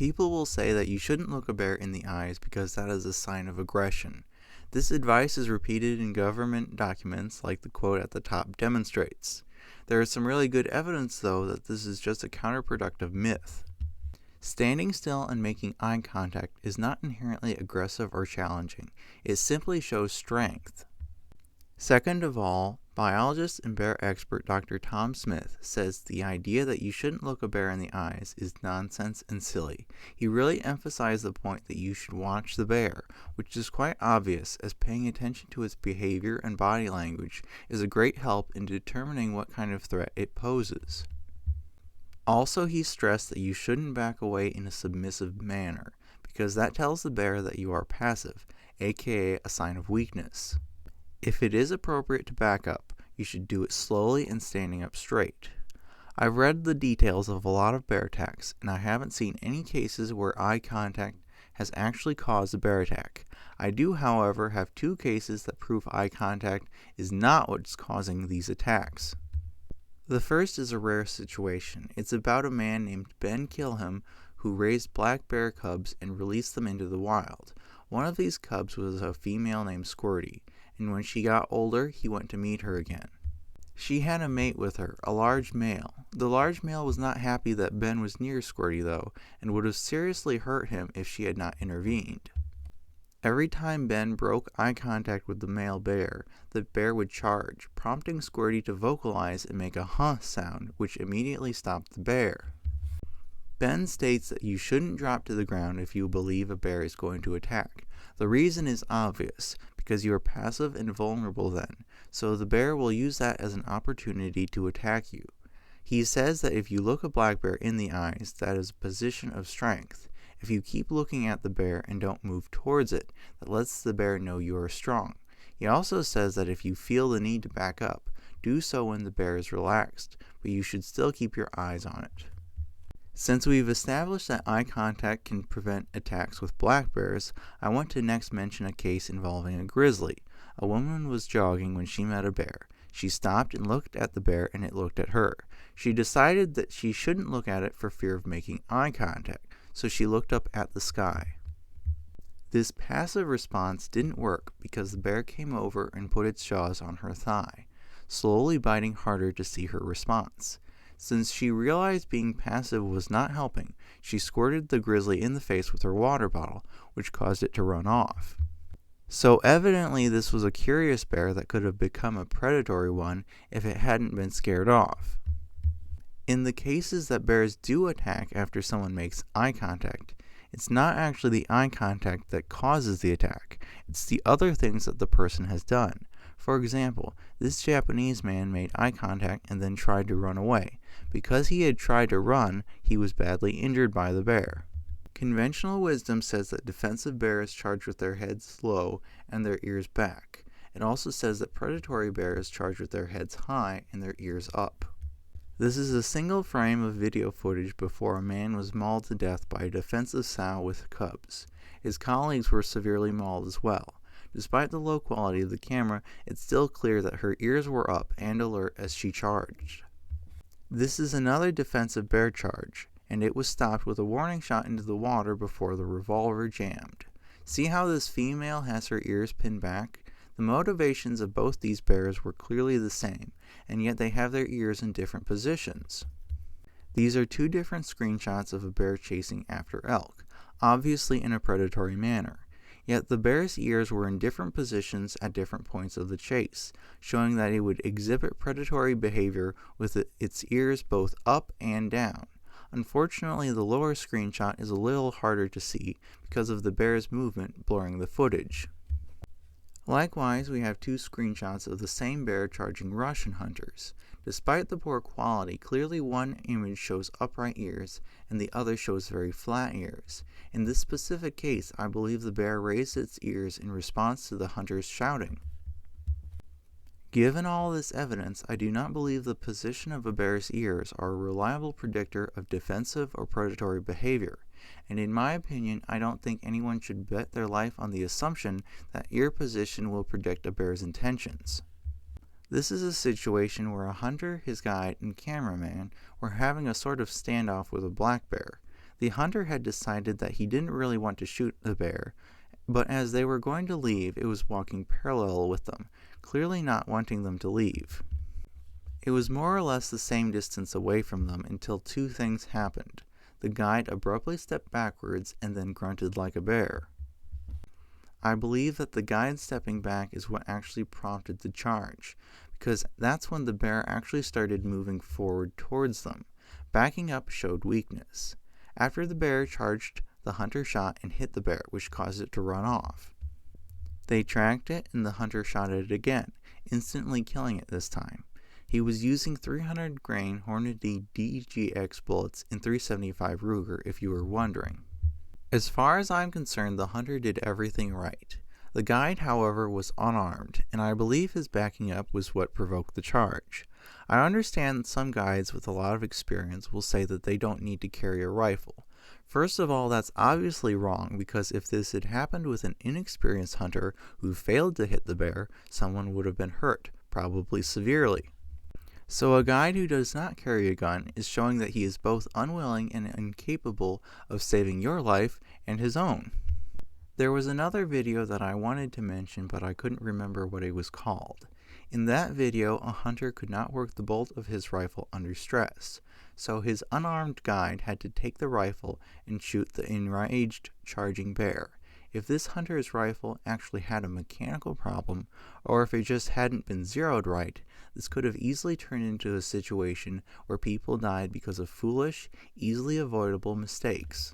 People will say that you shouldn't look a bear in the eyes because that is a sign of aggression. This advice is repeated in government documents like the quote at the top demonstrates. There is some really good evidence, though, that this is just a counterproductive myth. Standing still and making eye contact is not inherently aggressive or challenging. It simply shows strength. Second of all, biologist and bear expert Dr. Tom Smith says the idea that you shouldn't look a bear in the eyes is nonsense and silly. He really emphasized the point that you should watch the bear, which is quite obvious, as paying attention to its behavior and body language is a great help in determining what kind of threat it poses. Also, he stressed that you shouldn't back away in a submissive manner, because that tells the bear that you are passive, aka a sign of weakness. If it is appropriate to back up, you should do it slowly and standing up straight. I've read the details of a lot of bear attacks, and I haven't seen any cases where eye contact has actually caused a bear attack. I do, however, have 2 cases that prove eye contact is not what's causing these attacks. The first is a rare situation. It's about a man named Ben Kilham who raised black bear cubs and released them into the wild. One of these cubs was a female named Squirty, and when she got older, he went to meet her again. She had a mate with her, a large male. The large male was not happy that Ben was near Squirty, though, and would have seriously hurt him if she had not intervened. Every time Ben broke eye contact with the male bear, the bear would charge, prompting Squirty to vocalize and make a huh sound, which immediately stopped the bear. Ben states that you shouldn't drop to the ground if you believe a bear is going to attack. The reason is obvious, because you are passive and vulnerable then, so the bear will use that as an opportunity to attack you. He says that if you look a black bear in the eyes, that is a position of strength. If you keep looking at the bear and don't move towards it, that lets the bear know you are strong. He also says that if you feel the need to back up, do so when the bear is relaxed, but you should still keep your eyes on it. Since we've established that eye contact can prevent attacks with black bears, I want to next mention a case involving a grizzly. A woman was jogging when she met a bear. She stopped and looked at the bear, and it looked at her. She decided that she shouldn't look at it for fear of making eye contact, so she looked up at the sky. This passive response didn't work because the bear came over and put its jaws on her thigh, slowly biting harder to see her response. Since she realized being passive was not helping, she squirted the grizzly in the face with her water bottle, which caused it to run off. So evidently this was a curious bear that could have become a predatory one if it hadn't been scared off. In the cases that bears do attack after someone makes eye contact, it's not actually the eye contact that causes the attack, it's the other things that the person has done. For example, this Japanese man made eye contact and then tried to run away. Because he had tried to run, he was badly injured by the bear. Conventional wisdom says that defensive bears charge with their heads low and their ears back. It also says that predatory bears charge with their heads high and their ears up. This is a single frame of video footage before a man was mauled to death by a defensive sow with cubs. His colleagues were severely mauled as well. Despite the low quality of the camera, it's still clear that her ears were up and alert as she charged. This is another defensive bear charge, and it was stopped with a warning shot into the water before the revolver jammed. See how this female has her ears pinned back? The motivations of both these bears were clearly the same, and yet they have their ears in different positions. These are 2 different screenshots of a bear chasing after elk, obviously in a predatory manner. Yet the bear's ears were in different positions at different points of the chase, showing that it would exhibit predatory behavior with its ears both up and down. Unfortunately, the lower screenshot is a little harder to see because of the bear's movement blurring the footage. Likewise, we have 2 screenshots of the same bear charging Russian hunters. Despite the poor quality, clearly one image shows upright ears and the other shows very flat ears. In this specific case, I believe the bear raised its ears in response to the hunters shouting. Given all this evidence, I do not believe the position of a bear's ears are a reliable predictor of defensive or predatory behavior. And in my opinion, I don't think anyone should bet their life on the assumption that ear position will predict a bear's intentions. This is a situation where a hunter, his guide, and cameraman were having a sort of standoff with a black bear. The hunter had decided that he didn't really want to shoot the bear, but as they were going to leave, it was walking parallel with them, clearly not wanting them to leave. It was more or less the same distance away from them until two things happened. The guide abruptly stepped backwards and then grunted like a bear. I believe that the guide stepping back is what actually prompted the charge, because that's when the bear actually started moving forward towards them. Backing up showed weakness. After the bear charged, the hunter shot and hit the bear, which caused it to run off. They tracked it and the hunter shot it again, instantly killing it this time. He was using 300 grain Hornady DGX bullets in .375 Ruger, if you were wondering. As far as I'm concerned, the hunter did everything right. The guide, however, was unarmed, and I believe his backing up was what provoked the charge. I understand that some guides with a lot of experience will say that they don't need to carry a rifle. First of all, that's obviously wrong, because if this had happened with an inexperienced hunter who failed to hit the bear, someone would have been hurt, probably severely. So a guide who does not carry a gun is showing that he is both unwilling and incapable of saving your life and his own. There was another video that I wanted to mention, but I couldn't remember what it was called. In that video, a hunter could not work the bolt of his rifle under stress, so his unarmed guide had to take the rifle and shoot the enraged charging bear. If this hunter's rifle actually had a mechanical problem, or if it just hadn't been zeroed right, this could have easily turned into a situation where people died because of foolish, easily avoidable mistakes.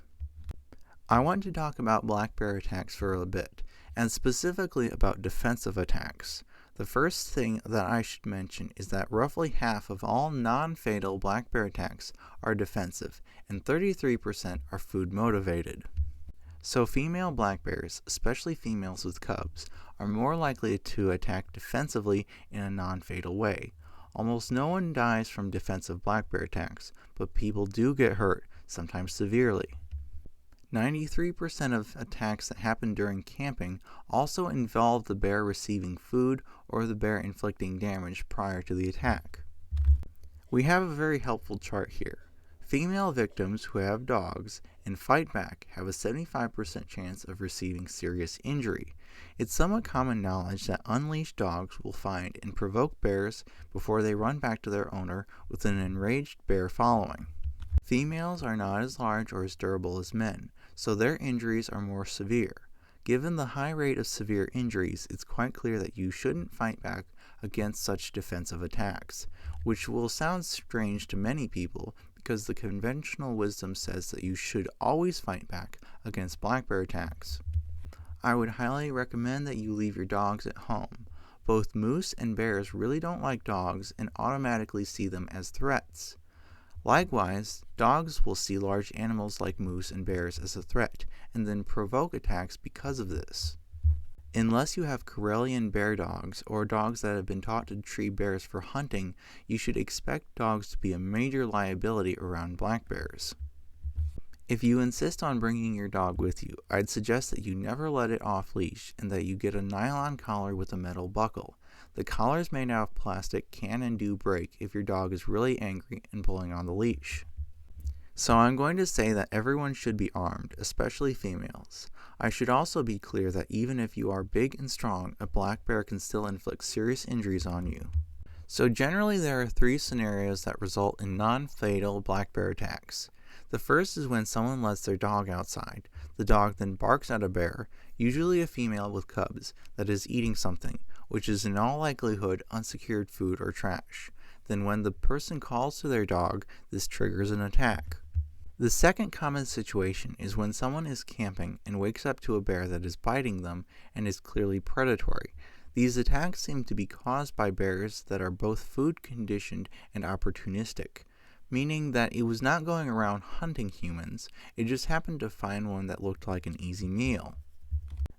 I want to talk about black bear attacks for a bit, and specifically about defensive attacks. The first thing that I should mention is that roughly half of all non-fatal black bear attacks are defensive, and 33% are food motivated. So female black bears, especially females with cubs, are more likely to attack defensively in a non-fatal way. Almost no one dies from defensive black bear attacks, but people do get hurt, sometimes severely. 93% of attacks that happen during camping also involve the bear receiving food or the bear inflicting damage prior to the attack. We have a very helpful chart here. Female victims who have dogs and fight back have a 75% chance of receiving serious injury. It's somewhat common knowledge that unleashed dogs will find and provoke bears before they run back to their owner with an enraged bear following. Females are not as large or as durable as men, so their injuries are more severe. Given the high rate of severe injuries, it's quite clear that you shouldn't fight back against such defensive attacks, which will sound strange to many people because the conventional wisdom says that you should always fight back against black bear attacks. I would highly recommend that you leave your dogs at home. Both moose and bears really don't like dogs and automatically see them as threats. Likewise, dogs will see large animals like moose and bears as a threat, and then provoke attacks because of this. Unless you have Karelian bear dogs, or dogs that have been taught to treat bears for hunting, you should expect dogs to be a major liability around black bears. If you insist on bringing your dog with you, I'd suggest that you never let it off leash and that you get a nylon collar with a metal buckle. The collars made out of plastic can and do break if your dog is really angry and pulling on the leash. So I'm going to say that everyone should be armed, especially females. I should also be clear that even if you are big and strong, a black bear can still inflict serious injuries on you. So generally there are 3 scenarios that result in non-fatal black bear attacks. The first is when someone lets their dog outside. The dog then barks at a bear, usually a female with cubs, that is eating something, which is in all likelihood unsecured food or trash. Then when the person calls to their dog, this triggers an attack. The second common situation is when someone is camping and wakes up to a bear that is biting them and is clearly predatory. These attacks seem to be caused by bears that are both food conditioned and opportunistic, meaning that it was not going around hunting humans, it just happened to find one that looked like an easy meal.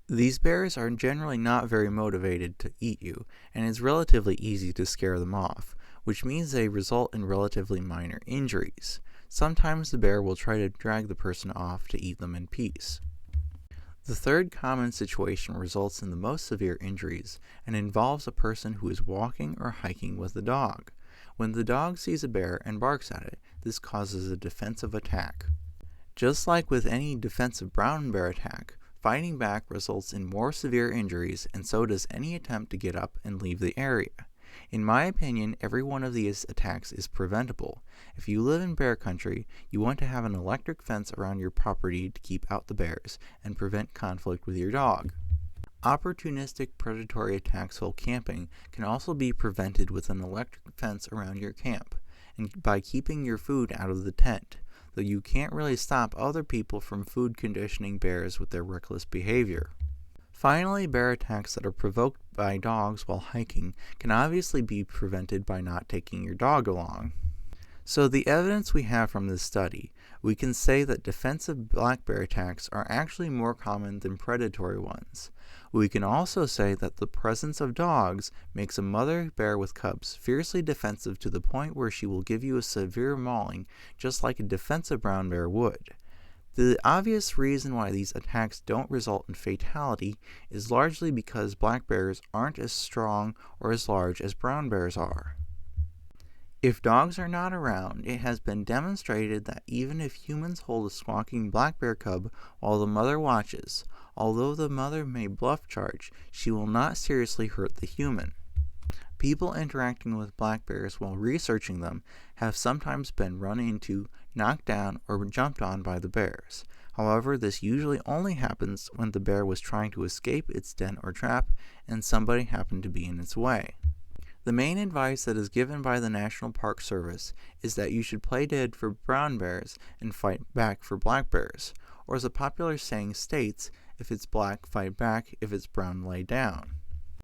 These bears are generally not very motivated to eat you, and it's relatively easy to scare them off, which means they result in relatively minor injuries. Sometimes the bear will try to drag the person off to eat them in peace. The third common situation results in the most severe injuries and involves a person who is walking or hiking with a dog. When the dog sees a bear and barks at it, this causes a defensive attack. Just like with any defensive brown bear attack, fighting back results in more severe injuries, and so does any attempt to get up and leave the area. In my opinion, every one of these attacks is preventable. If you live in bear country, you want to have an electric fence around your property to keep out the bears and prevent conflict with your dog. Opportunistic predatory attacks while camping can also be prevented with an electric fence around your camp, and by keeping your food out of the tent, though you can't really stop other people from food conditioning bears with their reckless behavior. Finally, bear attacks that are provoked by dogs while hiking can obviously be prevented by not taking your dog along. So the evidence we have from this study, we can say that defensive black bear attacks are actually more common than predatory ones. We can also say that the presence of dogs makes a mother bear with cubs fiercely defensive to the point where she will give you a severe mauling just like a defensive brown bear would. The obvious reason why these attacks don't result in fatality is largely because black bears aren't as strong or as large as brown bears are. If dogs are not around, it has been demonstrated that even if humans hold a squawking black bear cub while the mother watches, although the mother may bluff charge, she will not seriously hurt the human. People interacting with black bears while researching them have sometimes been run into, knocked down, or jumped on by the bears. However, this usually only happens when the bear was trying to escape its den or trap and somebody happened to be in its way. The main advice that is given by the National Park Service is that you should play dead for brown bears and fight back for black bears, or as a popular saying states, if it's black, fight back, if it's brown, lay down.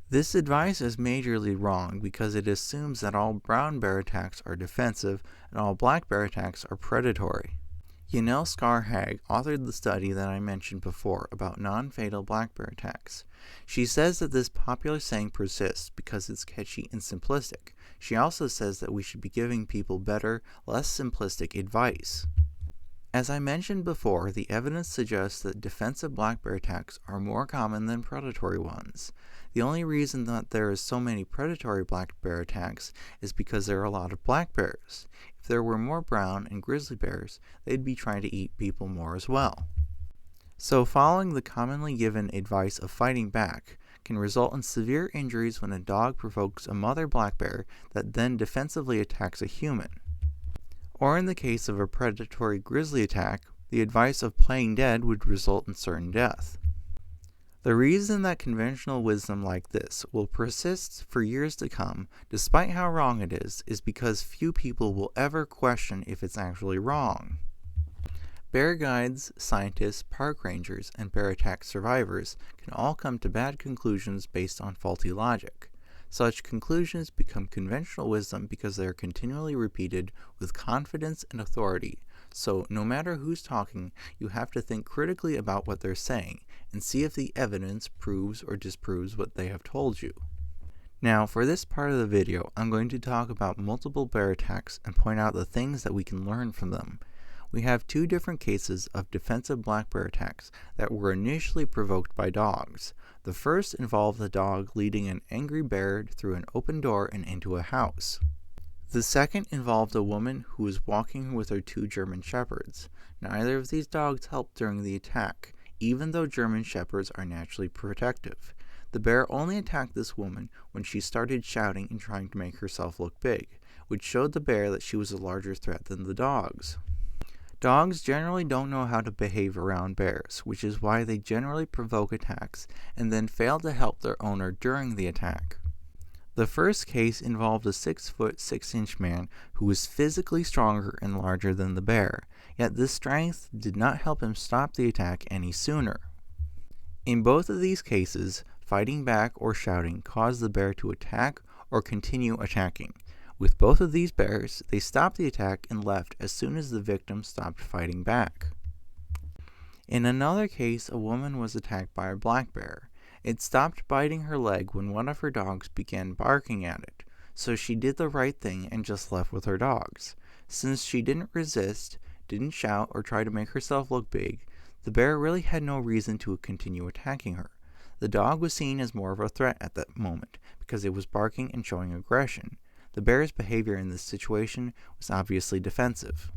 This advice is majorly wrong because it assumes that all brown bear attacks are defensive and all black bear attacks are predatory. Yanel Scarhag authored the study that I mentioned before about non-fatal black bear attacks. She says that this popular saying persists because it's catchy and simplistic. She also says that we should be giving people better, less simplistic advice. As I mentioned before, the evidence suggests that defensive black bear attacks are more common than predatory ones. The only reason that there is so many predatory black bear attacks is because there are a lot of black bears. If there were more brown and grizzly bears, they'd be trying to eat people more as well. So following the commonly given advice of fighting back can result in severe injuries when a dog provokes a mother black bear that then defensively attacks a human. Or in the case of a predatory grizzly attack, the advice of playing dead would result in certain death. The reason that conventional wisdom like this will persist for years to come, despite how wrong it is because few people will ever question if it's actually wrong. Bear guides, scientists, park rangers, and bear attack survivors can all come to bad conclusions based on faulty logic. Such conclusions become conventional wisdom because they are continually repeated with confidence and authority. So, no matter who's talking, you have to think critically about what they're saying and see if the evidence proves or disproves what they have told you. Now, for this part of the video, I'm going to talk about multiple bear attacks and point out the things that we can learn from them. We have two different cases of defensive black bear attacks that were initially provoked by dogs. The first involved the dog leading an angry bear through an open door and into a house. The second involved a woman who was walking with her two German Shepherds. Neither of these dogs helped during the attack, even though German Shepherds are naturally protective. The bear only attacked this woman when she started shouting and trying to make herself look big, which showed the bear that she was a larger threat than the dogs. Dogs generally don't know how to behave around bears, which is why they generally provoke attacks and then fail to help their owner during the attack. The first case involved a 6-foot 6-inch man who was physically stronger and larger than the bear, yet this strength did not help him stop the attack any sooner. In both of these cases, fighting back or shouting caused the bear to attack or continue attacking. With both of these bears, they stopped the attack and left as soon as the victim stopped fighting back. In another case, a woman was attacked by a black bear. It stopped biting her leg when one of her dogs began barking at it, so she did the right thing and just left with her dogs. Since she didn't resist, didn't shout, or try to make herself look big, the bear really had no reason to continue attacking her. The dog was seen as more of a threat at that moment because it was barking and showing aggression. The bear's behavior in this situation was obviously defensive.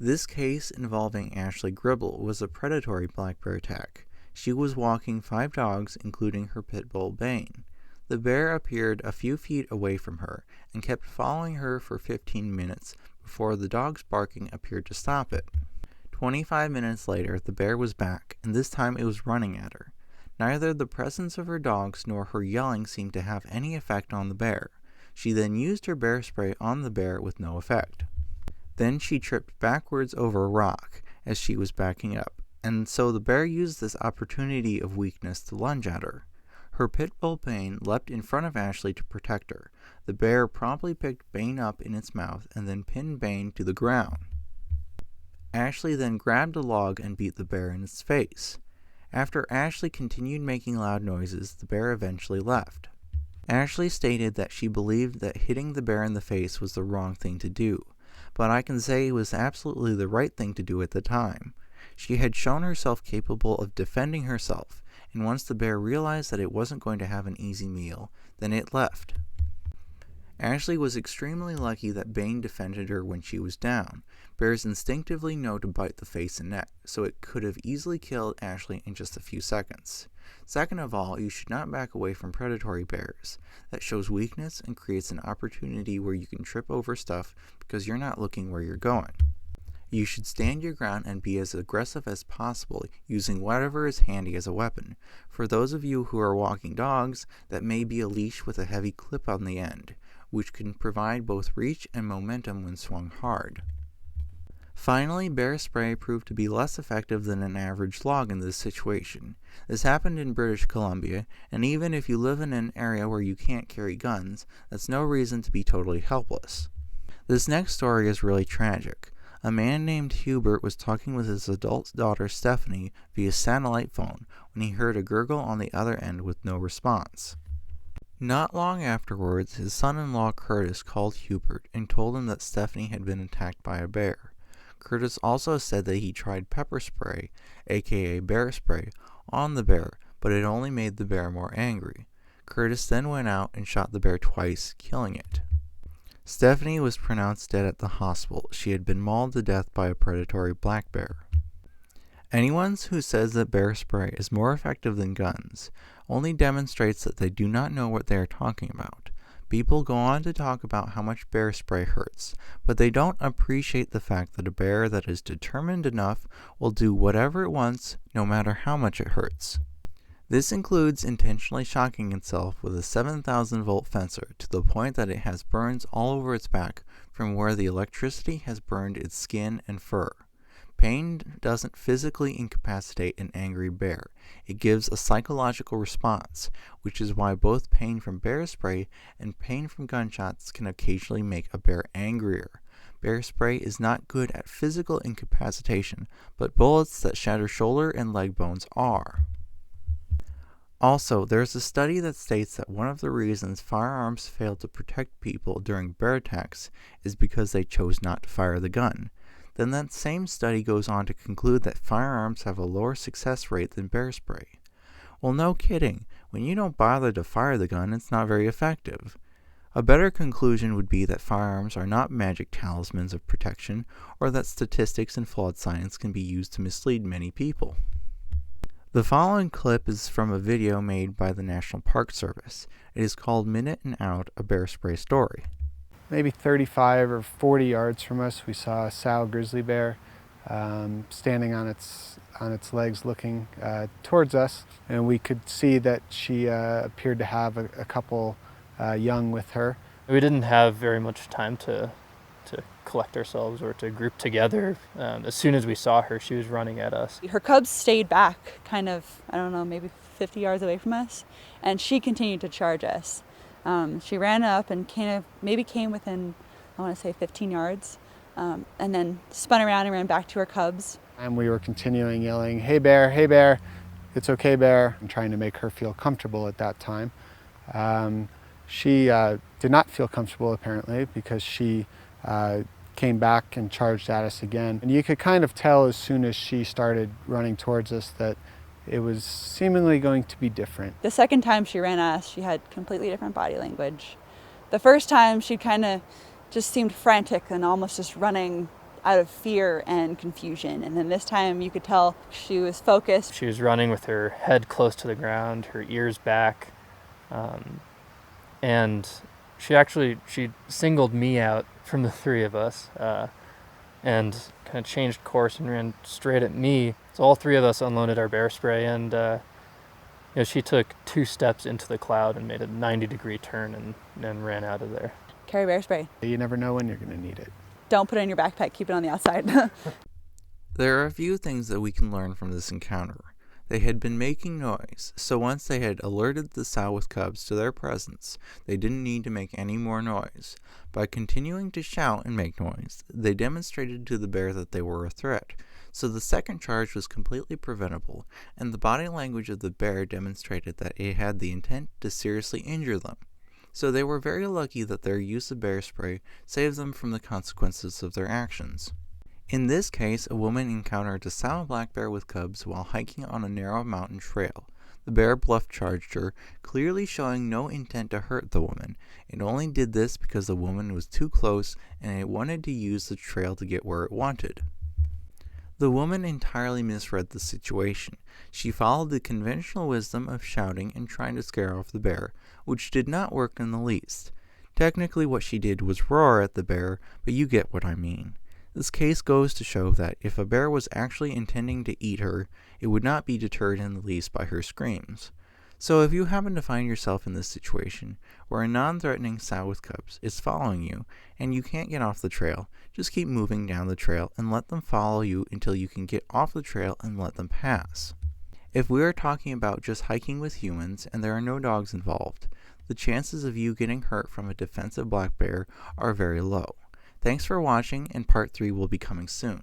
This case involving Ashley Gribble was a predatory black bear attack. She was walking 5 dogs, including her pit bull Bane. The bear appeared a few feet away from her and kept following her for 15 minutes before the dog's barking appeared to stop it. 25 minutes later, the bear was back, and this time it was running at her. Neither the presence of her dogs nor her yelling seemed to have any effect on the bear. She then used her bear spray on the bear with no effect. Then she tripped backwards over a rock as she was backing up, and so the bear used this opportunity of weakness to lunge at her. Her pit bull Bane leapt in front of Ashley to protect her. The bear promptly picked Bane up in its mouth and then pinned Bane to the ground. Ashley then grabbed a log and beat the bear in its face. After Ashley continued making loud noises, the bear eventually left. Ashley stated that she believed that hitting the bear in the face was the wrong thing to do, but I can say it was absolutely the right thing to do at the time. She had shown herself capable of defending herself, and once the bear realized that it wasn't going to have an easy meal, then it left. Ashley was extremely lucky that Bane defended her when she was down. Bears instinctively know to bite the face and neck, so it could have easily killed Ashley in just a few seconds. Second of all, you should not back away from predatory bears. That shows weakness and creates an opportunity where you can trip over stuff because you're not looking where you're going. You should stand your ground and be as aggressive as possible, using whatever is handy as a weapon. For those of you who are walking dogs, that may be a leash with a heavy clip on the end, which can provide both reach and momentum when swung hard. Finally, bear spray proved to be less effective than an average log in this situation. This happened in British Columbia, and even if you live in an area where you can't carry guns, that's no reason to be totally helpless. This next story is really tragic. A man named Hubert was talking with his adult daughter Stephanie via satellite phone when he heard a gurgle on the other end with no response. Not long afterwards, his son-in-law Curtis called Hubert and told him that Stephanie had been attacked by a bear. Curtis also said that he tried pepper spray, aka bear spray, on the bear, but it only made the bear more angry. Curtis then went out and shot the bear twice, killing it. Stephanie was pronounced dead at the hospital. She had been mauled to death by a predatory black bear. Anyone who says that bear spray is more effective than guns only demonstrates that they do not know what they are talking about. People go on to talk about how much bear spray hurts, but they don't appreciate the fact that a bear that is determined enough will do whatever it wants, no matter how much it hurts. This includes intentionally shocking itself with a 7,000-volt fencer to the point that it has burns all over its back from where the electricity has burned its skin and fur. Pain doesn't physically incapacitate an angry bear. It gives a psychological response, which is why both pain from bear spray and pain from gunshots can occasionally make a bear angrier. Bear spray is not good at physical incapacitation, but bullets that shatter shoulder and leg bones are. Also, there's a study that states that one of the reasons firearms fail to protect people during bear attacks is because they chose not to fire the gun. Then that same study goes on to conclude that firearms have a lower success rate than bear spray. Well, no kidding. When you don't bother to fire the gun, it's not very effective. A better conclusion would be that firearms are not magic talismans of protection, or that statistics and flawed science can be used to mislead many people. The following clip is from a video made by the National Park Service. It is called Minute and Out, a Bear Spray Story. Maybe 35 or 40 yards from us, we saw a sow grizzly bear standing on its legs looking towards us, and we could see that she appeared to have a couple young with her. We didn't have very much time to collect ourselves or to group together. As soon as we saw her, she was running at us. Her cubs stayed back kind of, I don't know, maybe 50 yards away from us, and she continued to charge us. She ran up and came within, I want to say 15 yards, and then spun around and ran back to her cubs. And we were continuing yelling, "Hey bear, it's okay bear," and trying to make her feel comfortable at that time. She did not feel comfortable apparently, because she came back and charged at us again. And you could kind of tell as soon as she started running towards us that it was seemingly going to be different. The second time she ran at us, she had completely different body language. The first time she kind of just seemed frantic and almost just running out of fear and confusion. And then this time you could tell she was focused. She was running with her head close to the ground, her ears back, and she singled me out from the three of us, and kind of changed course and ran straight at me. So all three of us unloaded our bear spray, and she took 2 steps into the cloud and made a 90-degree turn and ran out of there. Carry bear spray. You never know when you're going to need it. Don't put it in your backpack, keep it on the outside. There are a few things that we can learn from this encounter. They had been making noise, so once they had alerted the sow with cubs to their presence, they didn't need to make any more noise. By continuing to shout and make noise, they demonstrated to the bear that they were a threat. So the second charge was completely preventable, and the body language of the bear demonstrated that it had the intent to seriously injure them. So they were very lucky that their use of bear spray saved them from the consequences of their actions. In this case, a woman encountered a sow black bear with cubs while hiking on a narrow mountain trail. The bear bluff charged her, clearly showing no intent to hurt the woman. It only did this because the woman was too close and it wanted to use the trail to get where it wanted. The woman entirely misread the situation. She followed the conventional wisdom of shouting and trying to scare off the bear, which did not work in the least. Technically what she did was roar at the bear, but you get what I mean. This case goes to show that if a bear was actually intending to eat her, it would not be deterred in the least by her screams. So if you happen to find yourself in this situation, where a non-threatening sow with cubs is following you, and you can't get off the trail, just keep moving down the trail and let them follow you until you can get off the trail and let them pass. If we are talking about just hiking with humans and there are no dogs involved, the chances of you getting hurt from a defensive black bear are very low. Thanks for watching, and part 3 will be coming soon.